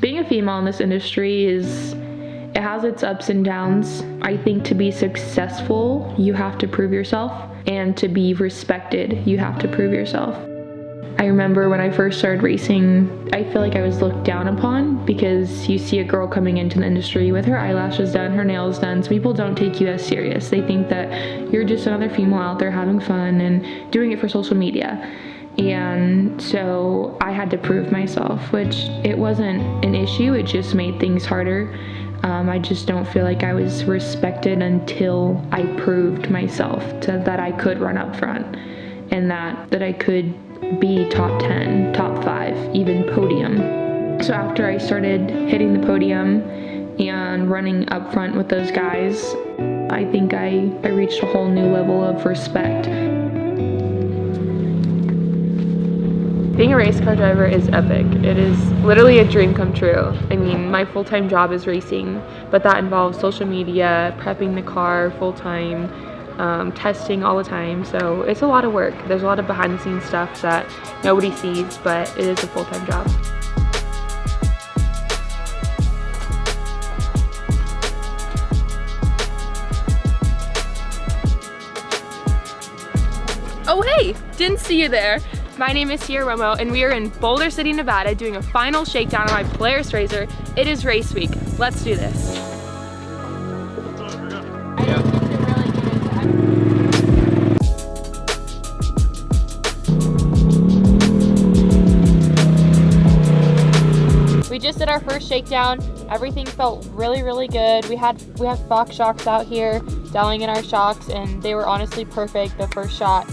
Being a female in this industry it has its ups and downs. I think to be successful, you have to prove yourself, and to be respected, you have to prove yourself. I remember when I first started racing, I feel like I was looked down upon because you see a girl coming into the industry with her eyelashes done, her nails done, so people don't take you as serious. They think that you're just another female out there having fun and doing it for social media. And so I had to prove myself, which it wasn't an issue, it just made things harder. I just don't feel like I was respected until I proved myself that I could run up front and that I could be top 10, top 5, even podium. So after I started hitting the podium and running up front with those guys, I think I reached a whole new level of respect. Being a race car driver is epic. It is literally a dream come true. I mean, my full-time job is racing, but that involves social media, prepping the car full-time, testing all the time. So it's a lot of work. There's a lot of behind-the-scenes stuff that nobody sees, but it is a full-time job. Oh hey, didn't see you there. My name is Sears Romo, and we are in Boulder City, Nevada, doing a final shakedown on my Polaris Racer. It is race week. Let's do this. We just did our first shakedown. Everything felt really good. We have Fox shocks out here, dialing in our shocks, and they were honestly perfect the first shot.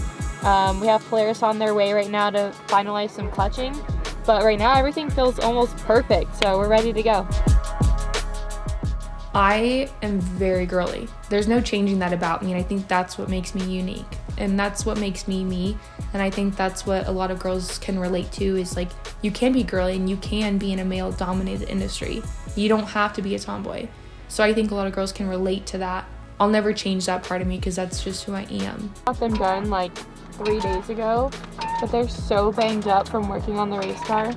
We have Polaris on their way right now to finalize some clutching, but right now everything feels almost perfect, so we're ready to go. I am very girly. There's no changing that about me, and I think that's what makes me unique, and that's what makes me me, and I think that's what a lot of girls can relate to, is like, you can be girly and you can be in a male-dominated industry. You don't have to be a tomboy. So I think a lot of girls can relate to that. I'll never change that part of me because that's just who I am. Got them done like 3 days ago, but they're so banged up from working on the race car.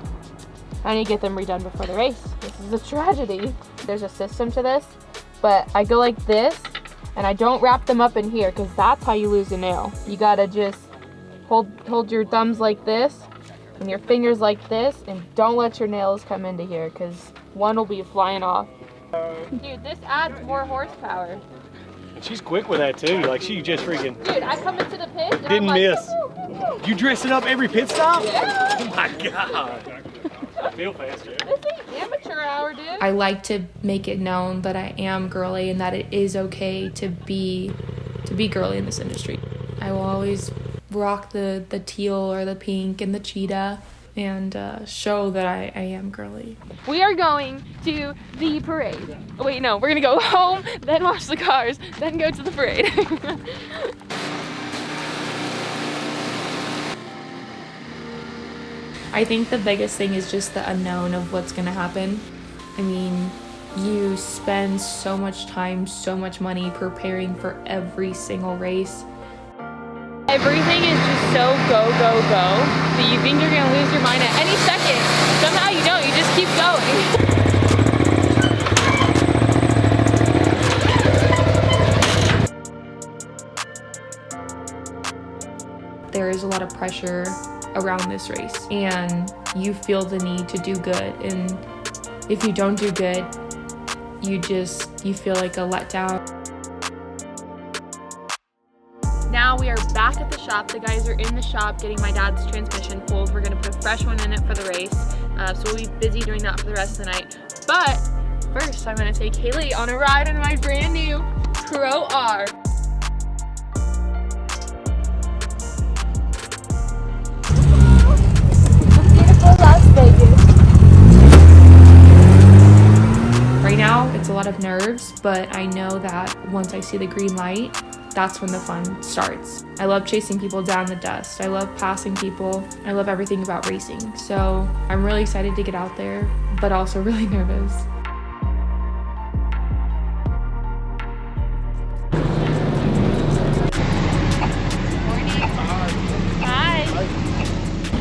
I need to get them redone before the race. This is a tragedy. There's a system to this, but I go like this, and I don't wrap them up in here because that's how you lose a nail. You gotta just hold your thumbs like this and your fingers like this, and don't let your nails come into here because one will be flying off. Dude, this adds more horsepower. She's quick with that too. Like, she just freaking. Dude, I come into the pit and didn't I'm like, miss. You dressing up every pit stop? Yeah. Oh my god. I feel faster. This ain't amateur hour, dude. I like to make it known that I am girly and that it is okay to be girly in this industry. I will always rock the teal or the pink and the cheetah and show that I am girly. We are going to the parade. Oh, wait, no, we're gonna go home, then wash the cars, then go to the parade. I think the biggest thing is just the unknown of what's gonna happen. I mean, you spend so much time, so much money preparing for every single race. Everything is just so go that you think you're gonna lose your mind at any second. Somehow you don't, you just keep going. There is a lot of pressure around this race, and you feel the need to do good, and if you don't do good, you feel like a letdown. Now we are back at the shop. The guys are in the shop getting my dad's transmission pulled. We're gonna put a fresh one in it for the race. So we'll be busy doing that for the rest of the night. But first, I'm gonna take Haley on a ride in my brand new Pro R. Beautiful Las Vegas. Right now, it's a lot of nerves, but I know that once I see the green light, that's when the fun starts. I love chasing people down the dust. I love passing people. I love everything about racing. So I'm really excited to get out there, but also really nervous. Hi.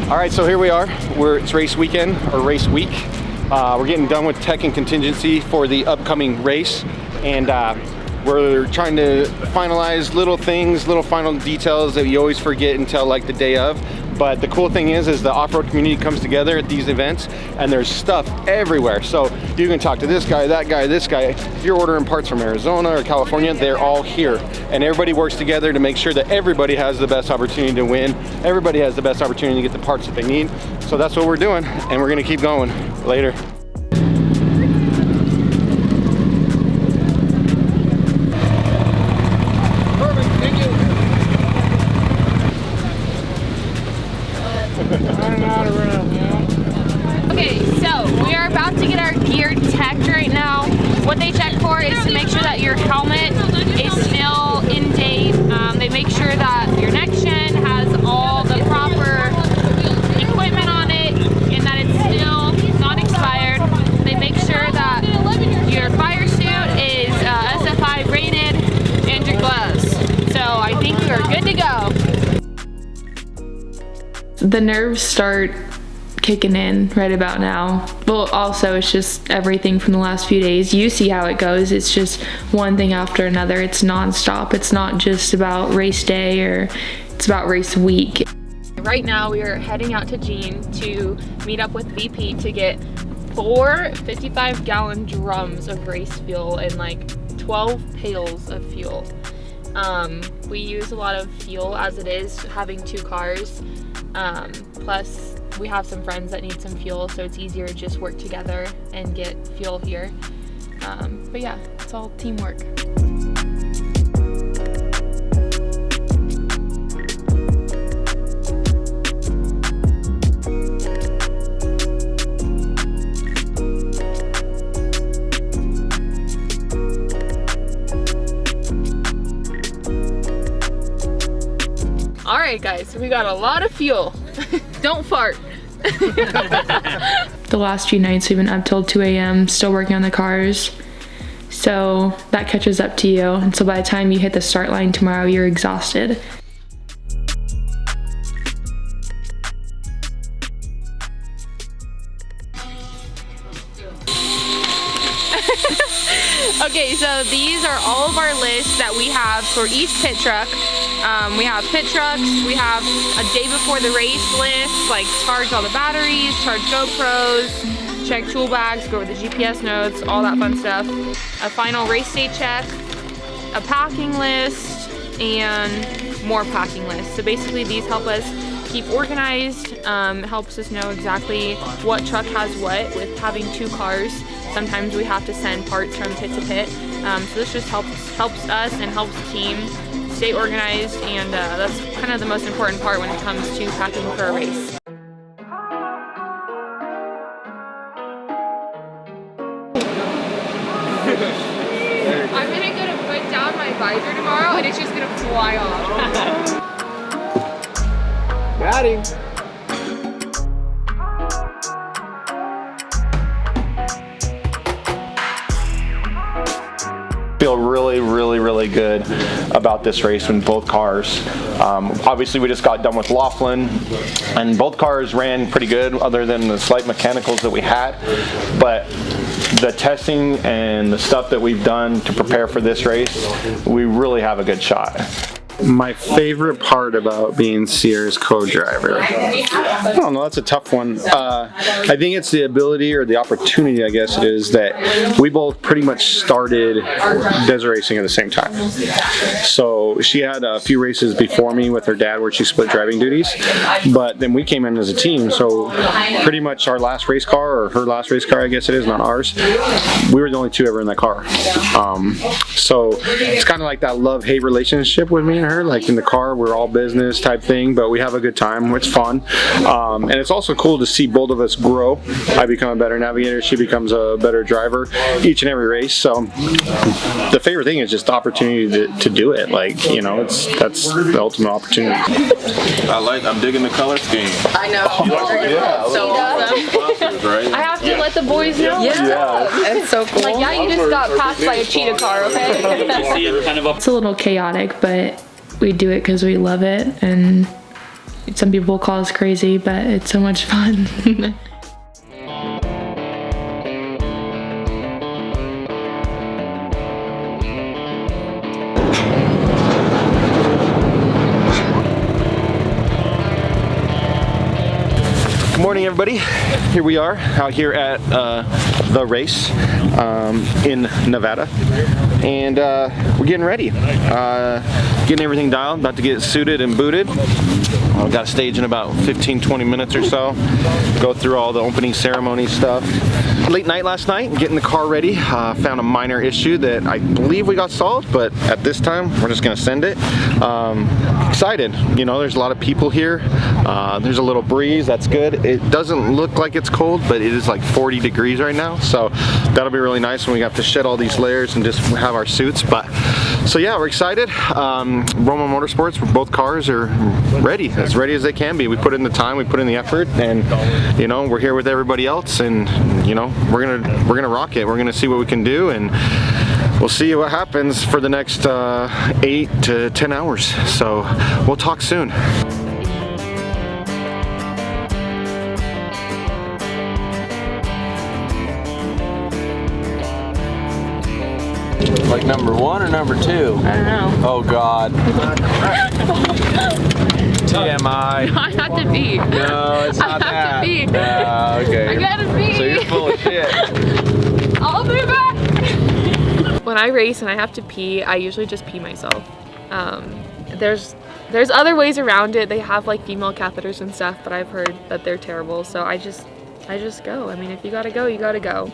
All right, so here we are. It's race weekend, or race week. We're getting done with tech and contingency for the upcoming race, and we're trying to finalize little things, little final details that you always forget until like the day of. But the cool thing is the off-road community comes together at these events, and there's stuff everywhere. So you can talk to this guy, that guy, this guy. If you're ordering parts from Arizona or California, they're all here. And everybody works together to make sure that everybody has the best opportunity to win. Everybody has the best opportunity to get the parts that they need. So that's what we're doing, and we're gonna keep going. Later. Okay, so we are about to get our gear checked right now. What they check for is to make sure that your helmet is still in date. They make sure that your next gen has all the proper equipment on it and that it's still not expired. They make sure that your fire suit is SFI rated and your gloves. So I think we are good to go. The nerves start kicking in right about now. Well, also it's just everything from the last few days. You see how it goes. It's just one thing after another. It's non-stop. It's not just about race day, or it's about race week. Right now we are heading out to Jean to meet up with VP to get 4 55-gallon drums of race fuel and like 12 pails of fuel. We use a lot of fuel as it is having 2 cars. Plus we have some friends that need some fuel, so it's easier to just work together and get fuel here. But yeah, it's all teamwork. All right, guys, we got a lot of fuel. Don't fart. The last few nights we've been up till 2 a.m. still working on the cars. So that catches up to you. And so by the time you hit the start line tomorrow, you're exhausted. Okay, so these are all of our lists that we have for each pit truck. We have pit trucks, we have a day before the race list, like charge all the batteries, charge GoPros, check tool bags, go over the GPS notes, all that fun stuff. A final race day check, a packing list, and more packing lists. So basically these help us keep organized, helps us know exactly what truck has what. With having 2 cars, sometimes we have to send parts from pit to pit. So this just helps us and helps the team stay organized, and that's kind of the most important part when it comes to packing for a race. I'm gonna go to put down my visor tomorrow and it's just gonna fly off. Got him. Feel really good about this race in both cars. Obviously we just got done with Laughlin, and both cars ran pretty good other than the slight mechanicals that we had, but the testing and the stuff that we've done to prepare for this race, we really have a good shot. My favorite part about being Sears co-driver, I don't know, that's a tough one. I think it's the ability, or the opportunity, I guess it is, that we both pretty much started desert racing at the same time. So she had a few races before me with her dad where she split driving duties, but then we came in as a team. So pretty much our last race car, or her last race car, I guess it is, not ours, we were the only 2 ever in that car. So it's kind of like that love-hate relationship with me and her. Like in the car, we're all business type thing, but we have a good time. It's fun, and it's also cool to see both of us grow. I become a better navigator, she becomes a better driver each and every race. So the favorite thing is just the opportunity to do it. Like, you know, that's the ultimate opportunity. I'm digging the color scheme. I know. Yeah, so awesome. right? I have to let the boys know. Yeah. It's so cool. Like, yeah, you just got passed by a cheetah car, okay? It's a little chaotic, but we do it because we love it, and some people call us crazy, but it's so much fun. morning, everybody. Here we are out here at the race in Nevada, and we're getting ready, getting everything dialed, about to get suited and booted. We've got a stage in about 15-20 minutes or so. Go through all the opening ceremony stuff. Late night last night, getting the car ready. Found a minor issue that I believe we got solved, but at this time we're just gonna send it. Excited, you know, there's a lot of people here. There's a little breeze, that's good. It doesn't look like it's cold, but it is like 40 degrees right now, so that'll be really nice when we have to shed all these layers and just have our suits. But so yeah, we're excited. Romo Motorsports, both cars are ready, as ready as they can be. We put in the time, we put in the effort, and you know, we're here with everybody else, and you know, we're gonna rock it. We're gonna see what we can do, and we'll see what happens for the next 8 to 10 hours. So we'll talk soon. Like number 1 or number 2? I don't know. Oh God. TMI. I have to pee. No, it's not I have to pee. Okay. I gotta pee. So you're full of shit. I'll be back. When I race and I have to pee, I usually just pee myself. There's other ways around it. They have like female catheters and stuff, but I've heard that they're terrible. So I just go. I mean, if you gotta go, you gotta go.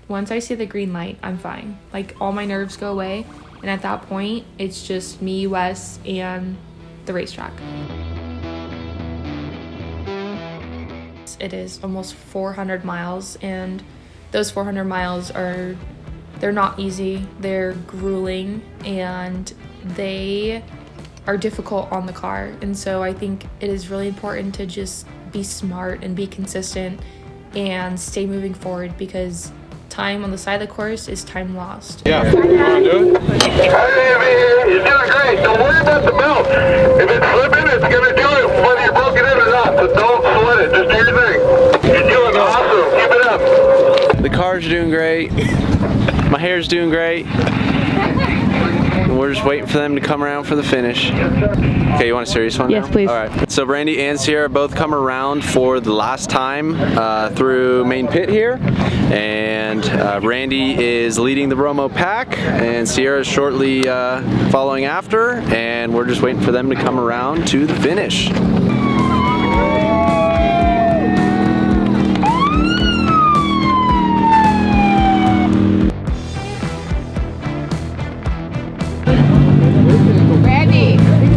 Once I see the green light, I'm fine. Like, all my nerves go away, and at that point, it's just me, Wes, and the racetrack. It is almost 400 miles, and those 400 miles they're not easy, they're grueling, and they are difficult on the car. And so I think it is really important to just be smart and be consistent and stay moving forward, because time on the side of the course is time lost. Yeah, you wanna do it? You're doing great. Don't worry about the belt. If it's slipping, it's gonna do it whether you broke it in or not. So don't sweat it. Just do your thing. You're doing awesome. Keep it up. The car's doing great. My hair's doing great. And we're just waiting for them to come around for the finish. Okay, you want a serious one? Yes, now? please. All right. So Brandy and Sierra both come around for the last time through main pit here, and Brandy is leading the Romo pack, and Sierra is shortly following after, and we're just waiting for them to come around to the finish.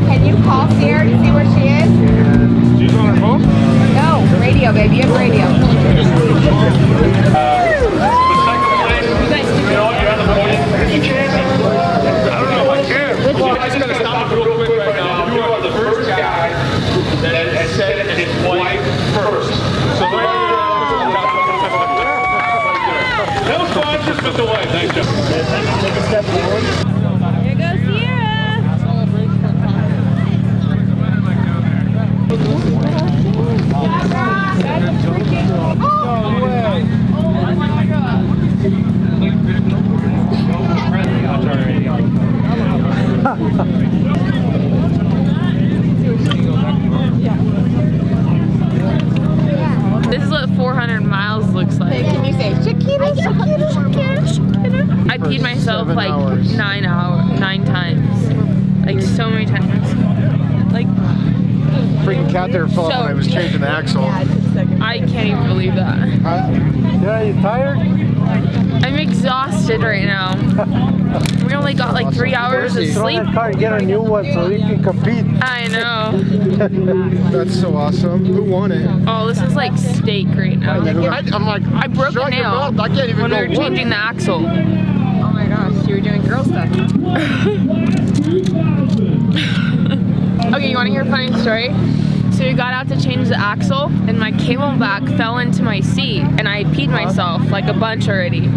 Can you call Sears to see where she is? She's on her phone? No, radio, baby. You have radio. This is what 400 miles looks like. Can you say Shakira, Shakira, Shakira, Shakira? I peed myself like 9 times. Like, so many times. Like, Freaking cat there fell So- when I was changing the axle. I can't even believe that. Yeah, you tired? I'm exhausted right now. We only got like 3 hours of sleep. car and get a new one so you can compete. I know. That's so awesome. Who won it? Oh, this is like steak right now. I'm like, I broke a nail I can't even when we were changing the axle. Oh my gosh, you were doing girl stuff. Okay, you want to hear a funny story? So we got out to change the axle, and my camelback fell into my seat, and I peed myself like a bunch already.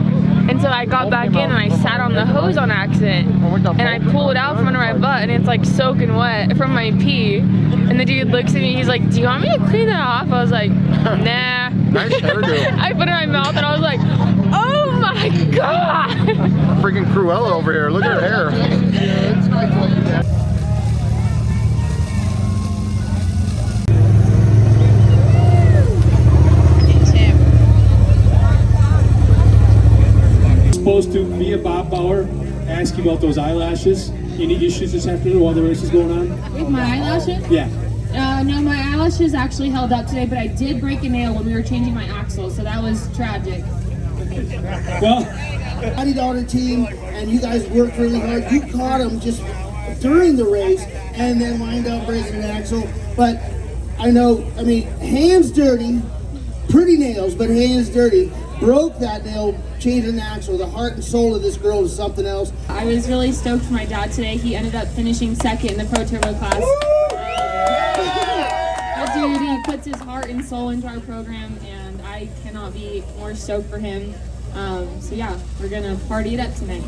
And so I got back in and I sat on the hose on accident, and I pulled it out from under my butt, and it's like soaking wet from my pee. And the dude looks at me, he's like, "Do you want me to clean that off?" I was like, "Nah." Nice hairdo. I put it in my mouth and I was like, "Oh my god!" Freaking Cruella over here. Look at her hair. Supposed to be a Bob Bauer, ask you about those eyelashes. Any issues this afternoon while the race is going on? With my eyelashes? Yeah. No, my eyelashes actually held up today, but I did break a nail when we were changing my axle, so that was tragic. Well, $90 team, and you guys worked really hard. You caught them just during the race, and then wind up breaking an axle. But I know, I mean, hands dirty, pretty nails, but hands dirty. Broke that nail, changed an axle. The heart and soul of this girl is something else. I was really stoked for my dad today. He ended up finishing second in the Pro Turbo class. That dude, he puts his heart and soul into our program, and I cannot be more stoked for him. So yeah, we're gonna party it up tonight.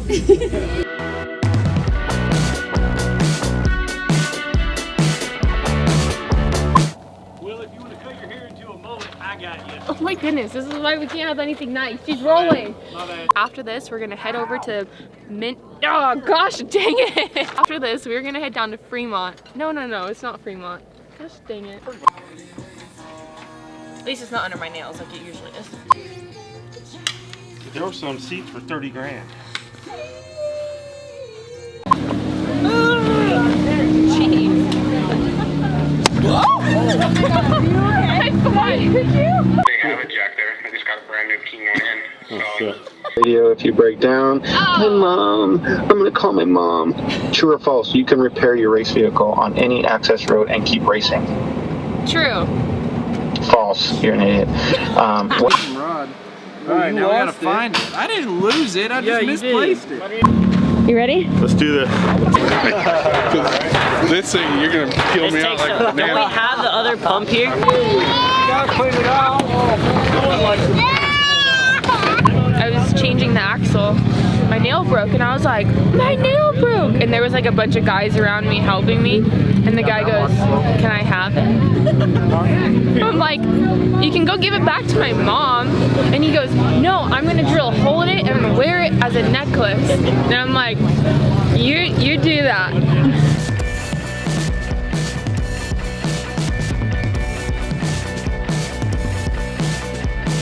Oh my goodness, this is why we can't have anything nice. She's rolling. After this, we're gonna head over to oh gosh, dang it. After this, we're gonna head down to Fremont. No, it's not Fremont. Gosh, dang it. At least it's not under my nails like it usually is. There were some seats for 30 grand. Jeez. I have a jack there. I just got a brand new key in. Radio, if you break down, hey mom, I'm gonna call my mom. True or false, you can repair your race vehicle on any access road and keep racing. True. False, you're an idiot. Rod. Alright, now we gotta find it. I didn't lose it, I just misplaced it. You ready? Let's do this. This thing, you're gonna kill me out like a banana. Don't we have the other pump here? I was changing the axle. My nail broke and I was like, my nail broke! And there was like a bunch of guys around me helping me. And the guy goes, can I have it? I'm like, you can go give it back to my mom. And he goes, no, I'm gonna drill a hole in it and I'm gonna wear it as a necklace. And I'm like, you do that.